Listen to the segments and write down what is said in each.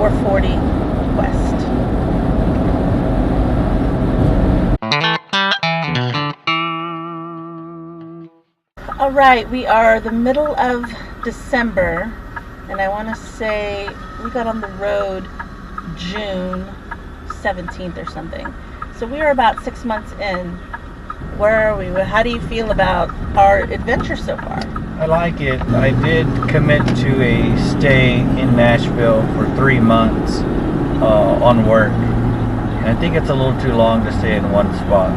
440 West. All right, we are the middle of December, and I want to say we got on the road June 17th or something. So we are about 6 months in. Where are we? How do you feel about our adventure so far? I like it. I did commit to a stay in Nashville for 3 months on work. And I think it's a little too long to stay in one spot.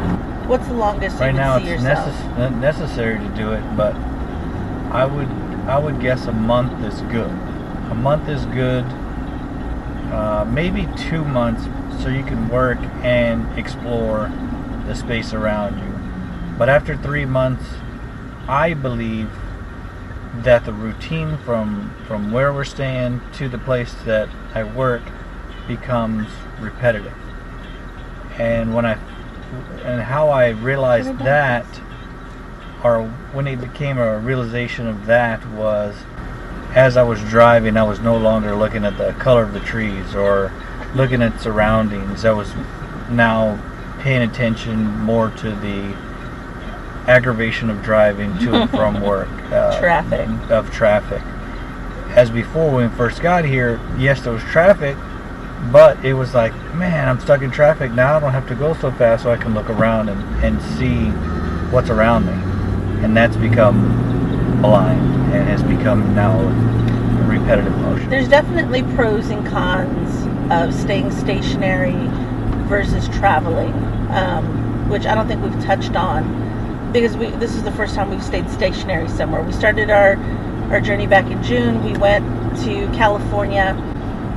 What's the longest Right you now would see it's yourself? necessary to do it, but I would guess a month is good. A month is good. Maybe 2 months so you can work and explore the space around you. But after 3 months, I believe that the routine from where we're staying to the place that I work becomes repetitive. And how I realized that, or when it became a realization of that, was as I was driving, I was no longer looking at the color of the trees or looking at surroundings. I was now paying attention more to the aggravation of driving to and from work. Traffic. As before, when we first got here, yes, there was traffic, but it was like, man, I'm stuck in traffic now. I don't have to go so fast, so I can look around and see what's around me. And that's become blind and has become now a repetitive motion. There's definitely pros and cons of staying stationary versus traveling, which I don't think we've touched on, because this is the first time we've stayed stationary somewhere. We started our journey back in June. We went to California,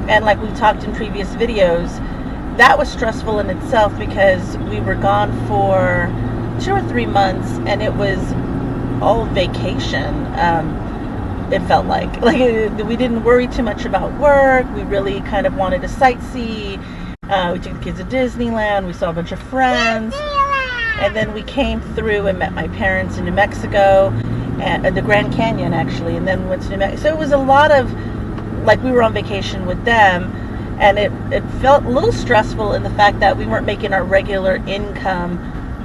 and like we talked in previous videos, that was stressful in itself because we were gone for 2 or 3 months, and it was all vacation. It felt like we didn't worry too much about work. We really kind of wanted to sightsee. We took the kids to Disneyland. We saw a bunch of friends. And then we came through and met my parents in New Mexico, and the Grand Canyon actually, and then went to New Mexico. So it was a lot of, like, we were on vacation with them, and it felt a little stressful in the fact that we weren't making our regular income.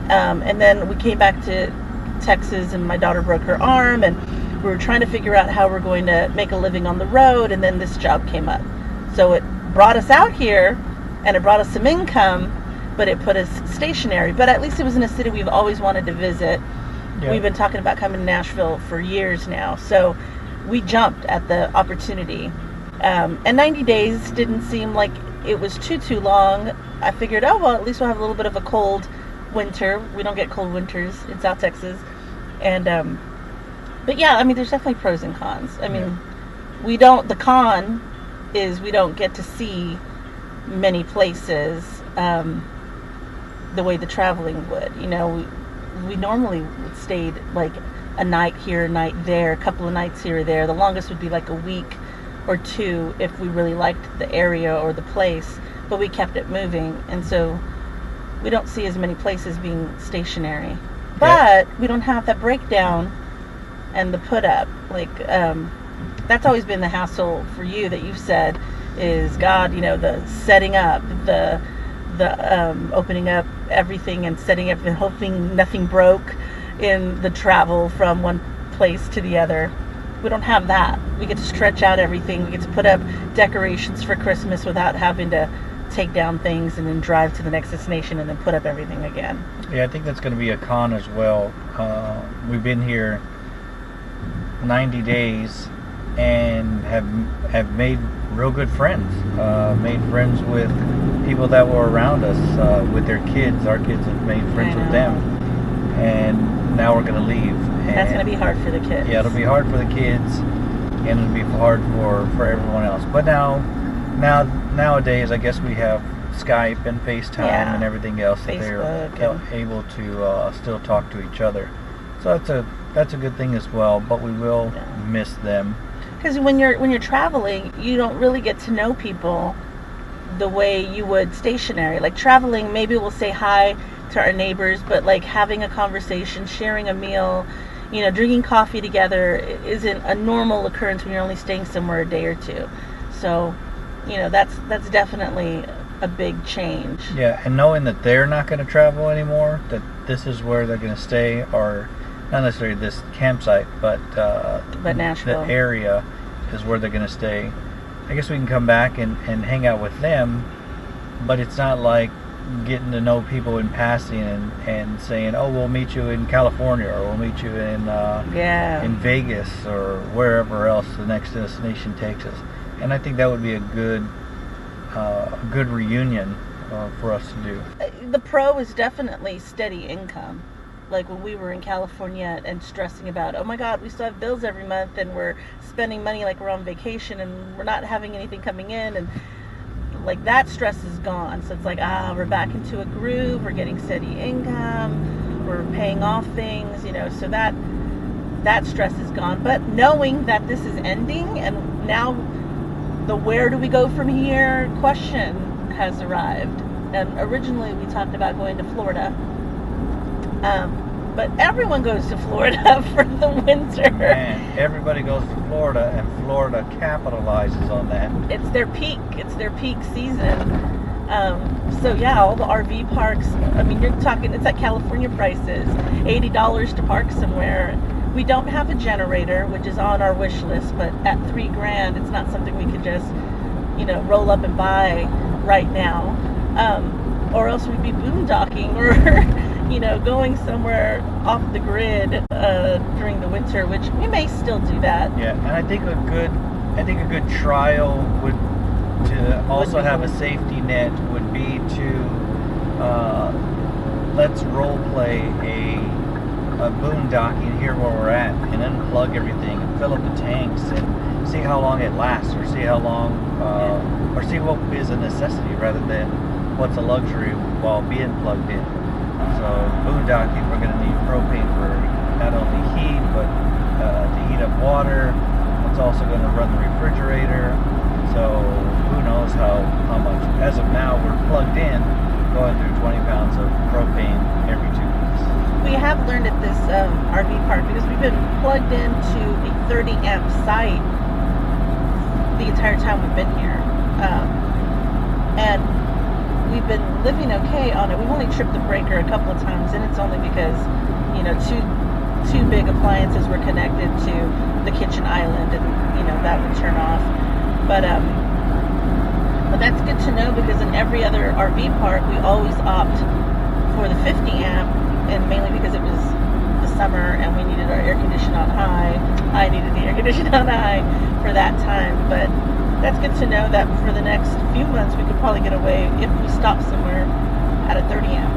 And then we came back to Texas, and my daughter broke her arm, and we were trying to figure out how we're going to make a living on the road, and then this job came up. So it brought us out here, and it brought us some income, but it put us stationary. But at least it was in a city we've always wanted to visit. Yeah. We've been talking about coming to Nashville for years now, so we jumped at the opportunity. And 90 days didn't seem like it was too long. I figured, oh, well, at least we'll have a little bit of a cold winter. We don't get cold winters in South Texas. And but yeah, I mean, there's definitely pros and cons. I mean, the con is we don't get to see many places the way the traveling would. You know, we normally stayed like a night here, a night there, a couple of nights here or there. The longest would be like a week or two if we really liked the area or the place, but we kept it moving, and so we don't see as many places being stationary. But we don't have that breakdown and the put up. Like, that's always been the hassle for you that you've said is, God, you know, the setting up, the opening up everything and setting up and hoping nothing broke in the travel from one place to the other. We don't have that. We get to stretch out everything. We get to put up decorations for Christmas without having to take down things and then drive to the next destination and then put up everything again. Yeah, I think that's going to be a con as well. We've been here 90 days and have made real good friends. Made friends with people that were around us, with their kids. Our kids have made friends with them. And now we're going to leave. And that's going to be hard for the kids. Yeah, it'll be hard for the kids, and it'll be hard for everyone else. But nowadays, I guess we have Skype and FaceTime and everything else that they're able to still talk to each other. So that's a good thing as well. But we will miss them. Because when you're traveling, you don't really get to know people the way you would stationary. Like traveling, maybe we'll say hi to our neighbors, but like having a conversation, sharing a meal, you know, drinking coffee together isn't a normal occurrence when you're only staying somewhere a day or two. So that's definitely a big change. Yeah, and knowing that they're not going to travel anymore, that this is where they're going to stay, or not necessarily this campsite, but Nashville, the area is where they're going to stay. I guess we can come back and hang out with them, but it's not like getting to know people in passing and saying, oh, we'll meet you in California, or we'll meet you in Vegas, or wherever else the next destination takes us. And I think that would be a good reunion for us to do. The pro is definitely steady income. Like when we were in California and stressing about, oh my God, we still have bills every month and we're spending money like we're on vacation and we're not having anything coming in, and like that stress is gone. So it's like, we're back into a groove, we're getting steady income, we're paying off things, so that stress is gone. But knowing that this is ending and now the where do we go from here question has arrived. And originally we talked about going to Florida. But everyone goes to Florida for the winter. Man, everybody goes to Florida, and Florida capitalizes on that. It's their peak. It's their peak season. So yeah, all the RV parks. I mean, you're talking. It's at California prices, $80 to park somewhere. We don't have a generator, which is on our wish list, but at $3,000, it's not something we could just, roll up and buy right now. Or else we'd be boondocking or. Going somewhere off the grid during the winter, which we may still do that. Yeah, and I think a good trial would to also have a safety net would be to let's role play a boondocking here where we're at, and unplug everything and fill up the tanks and see how long it lasts, or see how long or see what is a necessity rather than what's a luxury while being plugged in. So boondocking, we're going to need propane for not only heat, but to heat up water. It's also going to run the refrigerator. So who knows how much. As of now, we're plugged in, going through 20 pounds of propane every 2 weeks. We have learned at this RV park, because we've been plugged into a 30 amp site the entire time we've been here. And we've been living okay on it. We've only tripped the breaker a couple of times, and it's only because, two big appliances were connected to the kitchen island, and, that would turn off. But that's good to know, because in every other RV park, we always opt for the 50 amp, and mainly because it was the summer and we needed our air conditioning on high. I needed the air conditioning on high for that time, but that's good to know that for the next few months we could probably get away if we stop somewhere at a 30 amp.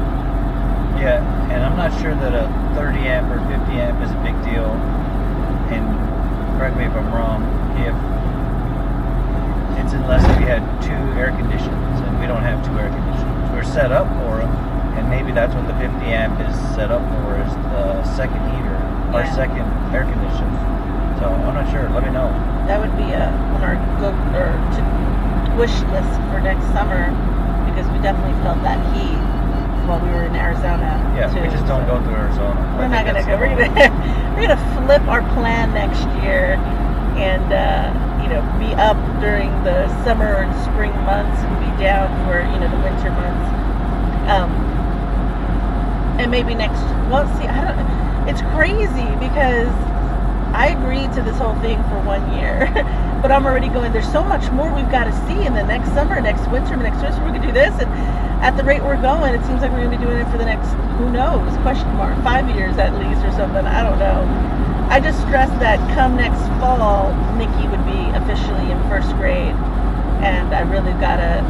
Yeah, and I'm not sure that a 30 amp or 50 amp is a big deal. And correct me if I'm wrong, if it's unless we had 2 air conditioners, and we don't have 2 air conditioners. We're set up for them, and maybe that's what the 50 amp is set up for, is the second heater or second air conditioner. So I'm not sure. Let me know. That would be on our wish list for next summer, because we definitely felt that heat while we were in Arizona. Yeah, we just don't go to Arizona. We're not gonna go. We're gonna flip our plan next year, and be up during the summer and spring months, and be down for the winter months. And maybe next. Well, see, I don't. It's crazy because I agreed to this whole thing for 1 year, but I'm already going, there's so much more we've got to see in the next summer, next winter, we could do this, and at the rate we're going, it seems like we're going to be doing it for the next, who knows, 5 years at least or something, I don't know. I just stress that come next fall, Nikki would be officially in first grade, and I really got to,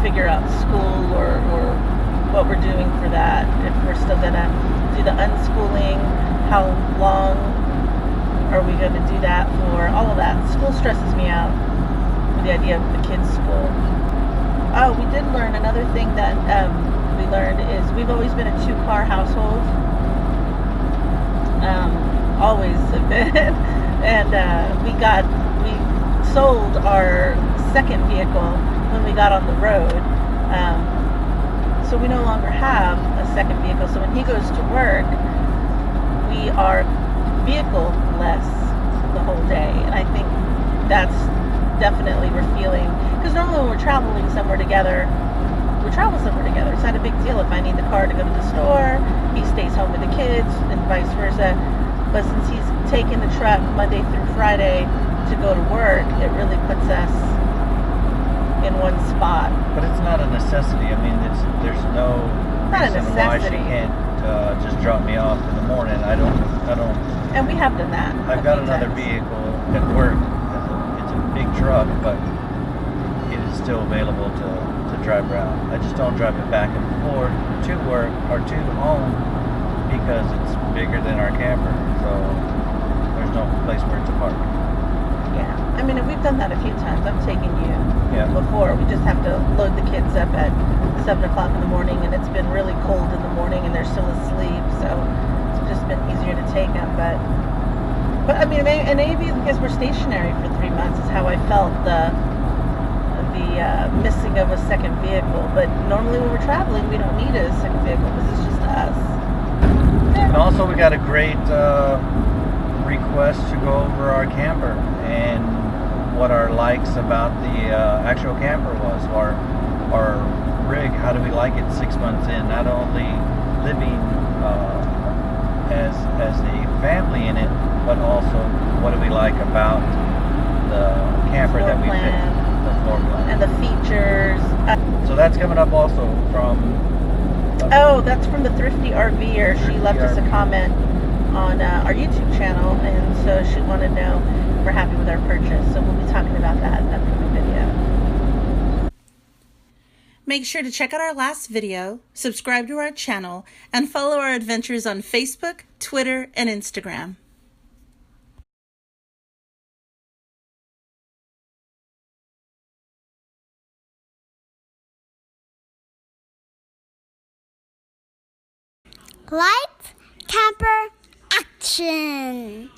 figure out school or what we're doing for that, if we're still going to do the unschooling, how long are we going to do that for? All of that. School stresses me out with the idea of the kids' school. Oh, we did learn another thing that we learned is we've always been a 2-car household. Always have been. And we sold our second vehicle when we got on the road. So we no longer have a second vehicle. So when he goes to work, we are vehicle-less the whole day, and I think that's definitely were feeling, because normally when we're traveling somewhere together, we travel somewhere together. It's not a big deal if I need the car to go to the store, he stays home with the kids, and vice versa. But since he's taking the truck Monday through Friday to go to work, it really puts us in one spot. But it's not a necessity. I mean, there's no Not a reason why she necessity. can't just drop me off in the morning. I don't. And we have done that. I've got another vehicle at work. It's a big truck, but it is still available to drive around. I just don't drive it back and forth to work or to home because it's bigger than our camper. So there's no place for it to park. Yeah. I mean, and we've done that a few times. I've taken you Yeah. before. We just have to load the kids up at 7 o'clock in the morning, and it's been really cold in the morning, and they're still asleep, so it's just been easier to take them. But I mean, and maybe because we're stationary for 3 months is how I felt the missing of a second vehicle. But normally when we're traveling, we don't need a second vehicle because it's just us. And also, we got a great request to go over our camper and what our likes about the actual camper was, our rig. How do we like it 6 months in? Not only living as a family in it, but also what do we like about the camper that we picked, the floor plan, and the features. So that's coming up also from. Oh, that's from the Thrifty RVer. She left us a RV. comment on our YouTube channel, and so she wanted to know if we're happy with our purchase. So we'll be talking about that in an upcoming video. Make sure to check out our last video, subscribe to our channel, and follow our adventures on Facebook, Twitter, and Instagram. Lights, camper, action!